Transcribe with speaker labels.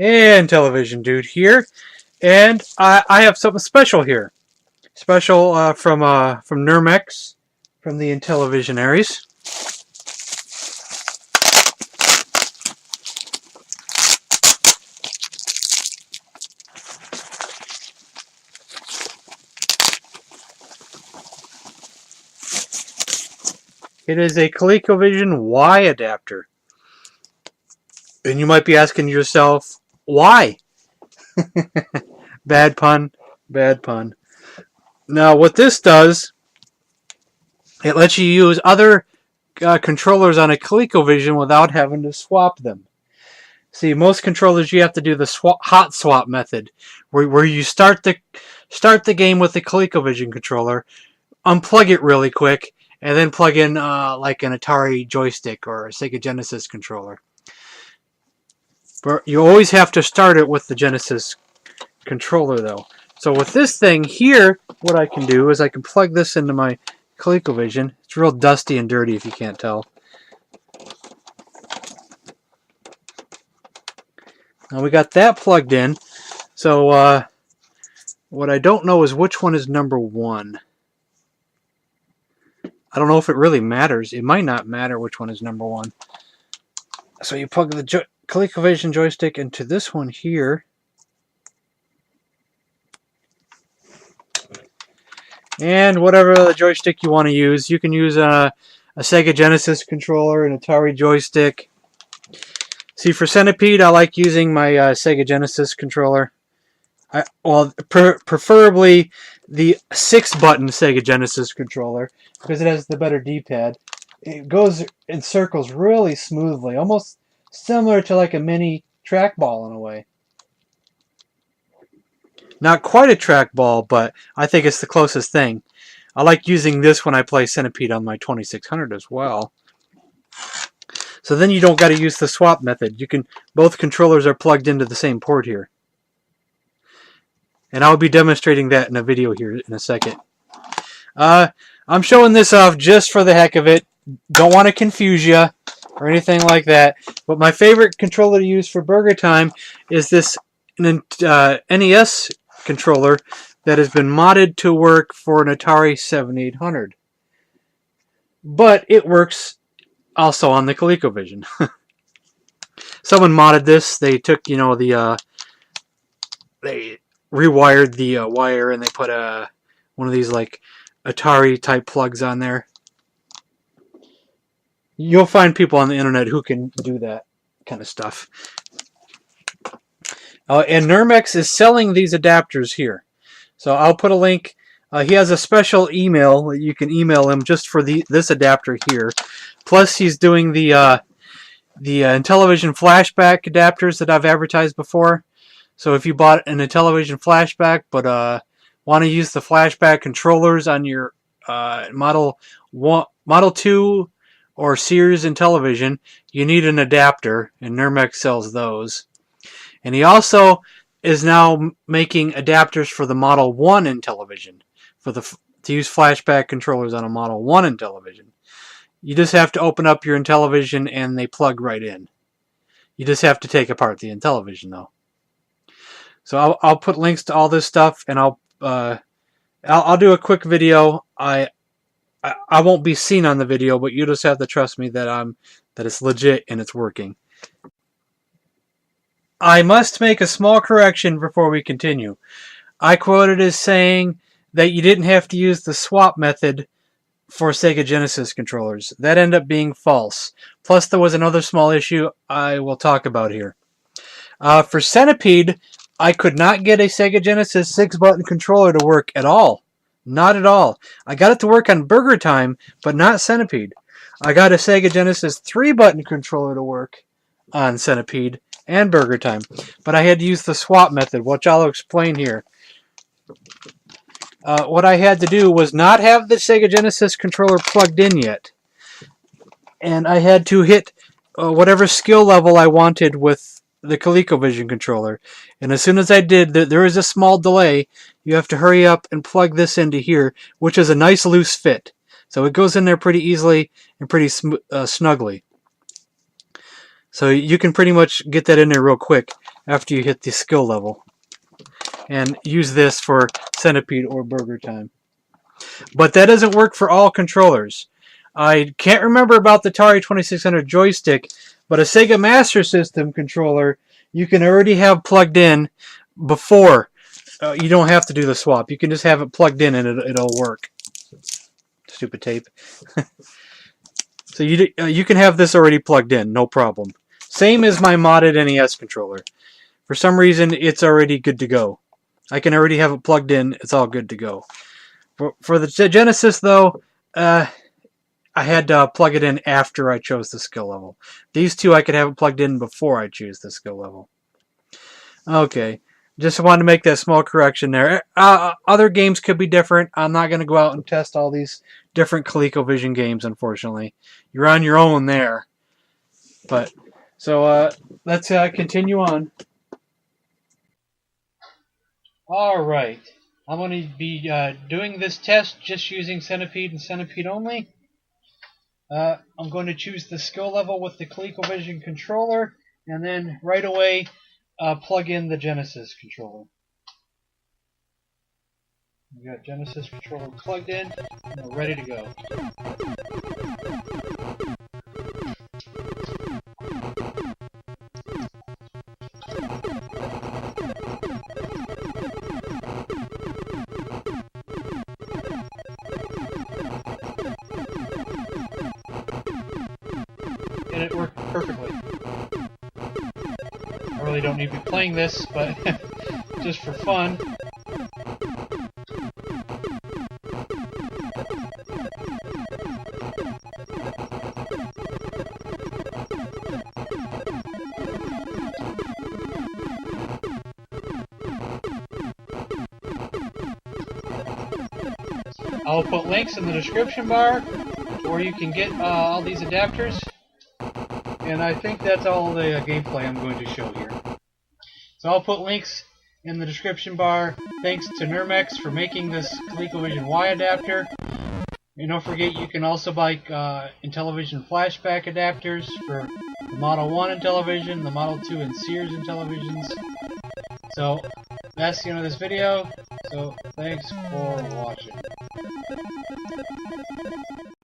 Speaker 1: And Intellivision Dude here, and I have something special here. Special from Nurmix, from the Intellivisionaries. It is a Colecovision Y adapter. And you might be asking yourself, why? Bad pun. Bad pun. Now, what this does, it lets you use other controllers on a Colecovision without having to swap them. See, most controllers you have to do the hot swap method, where you start the game with the Colecovision controller, unplug it really quick, and then plug in like an Atari joystick or a Sega Genesis controller. But you always have to start it with the Genesis controller, though. So with this thing here, what I can do is I can plug this into my Colecovision. It's real dusty and dirty if you can't tell. Now we got that plugged in. So what I don't know is which one is number one. I don't know if it really matters. It might not matter which one is number one. So you plug the Colecovision joystick into this one here. And whatever the joystick you want to use. You can use a Sega Genesis controller, an Atari joystick. See, for Centipede, I like using my Sega Genesis controller. Preferably the 6-button Sega Genesis controller, because it has the better D-pad. It goes in circles really smoothly, almost similar to like a mini trackball in a way. Not quite a trackball, but I think it's the closest thing. I like using this when I play Centipede on my 2600 as well. So then you don't got to use the swap method. Both controllers are plugged into the same port here. And I'll be demonstrating that in a video here in a second. I'm showing this off just for the heck of it. Don't want to confuse you or anything like that. But my favorite controller to use for Burger Time is this NES controller that has been modded to work for an Atari 7800. But it works also on the ColecoVision. Someone modded this. They took, they rewired the wire and they put one of these like Atari type plugs on there. You'll find people on the internet who can do that kind of stuff. And Nurmix is selling these adapters here. So I'll put a link. He has a special email that you can email him just for this adapter here. Plus, he's doing the Intellivision Flashback adapters that I've advertised before. So if you bought an Intellivision Flashback but want to use the Flashback controllers on your Model 2 or Series Intellivision, you need an adapter, and Nurmix sells those. And he also is now making adapters for the Model 1 Intellivision, to use Flashback controllers on a Model 1 Intellivision. You just have to open up your Intellivision and they plug right in. You just have to take apart the Intellivision though. So I'll put links to all this stuff, and I'll do a quick video. I won't be seen on the video, but you just have to trust me that it's legit and it's working. I must make a small correction before we continue. I quoted as saying that you didn't have to use the swap method for Sega Genesis controllers. That ended up being false. Plus, there was another small issue I will talk about here. For Centipede, I could not get a Sega Genesis 6-button controller to work at all. Not at all. I got it to work on Burger Time, but not Centipede. I got a Sega Genesis 3-button controller to work on Centipede and Burger Time, but I had to use the swap method, which I'll explain here. What I had to do was not have the Sega Genesis controller plugged in yet, and I had to hit whatever skill level I wanted with the ColecoVision controller. And as soon as I did, there is a small delay. You have to hurry up and plug this into here, which is a nice loose fit. So it goes in there pretty easily and pretty snugly. So you can pretty much get that in there real quick after you hit the skill level. And use this for Centipede or Burger Time. But that doesn't work for all controllers. I can't remember about the Atari 2600 joystick, but a Sega Master System controller you can already have plugged in before. You don't have to do the swap. You can just have it plugged in and it'll work. Stupid tape. So you can have this already plugged in, no problem. Same as my modded NES controller. For some reason, it's already good to go. I can already have it plugged in. It's all good to go. For the Genesis, though, I had to plug it in after I chose the skill level. These two, I could have it plugged in before I choose the skill level. Okay. Just wanted to make that small correction there. Other games could be different. I'm not going to go out and test all these different Colecovision games, unfortunately. You're on your own there. But so let's continue on. All right. I'm going to be doing this test just using Centipede and Centipede only. I'm going to choose the skill level with the ColecoVision controller, and then right away plug in the Genesis controller. We got Genesis controller plugged in, and we're ready to go. And it worked perfectly. I really don't need to be playing this, but just for fun. I'll put links in the description bar where you can get all these adapters. And I think that's all the gameplay I'm going to show here. So I'll put links in the description bar. Thanks to Nurmix for making this ColecoVision Y adapter. And don't forget you can also buy Intellivision Flashback Adapters for the Model 1 Intellivision, the Model 2 and Sears Intellivisions. So that's the end of this video. So thanks for watching.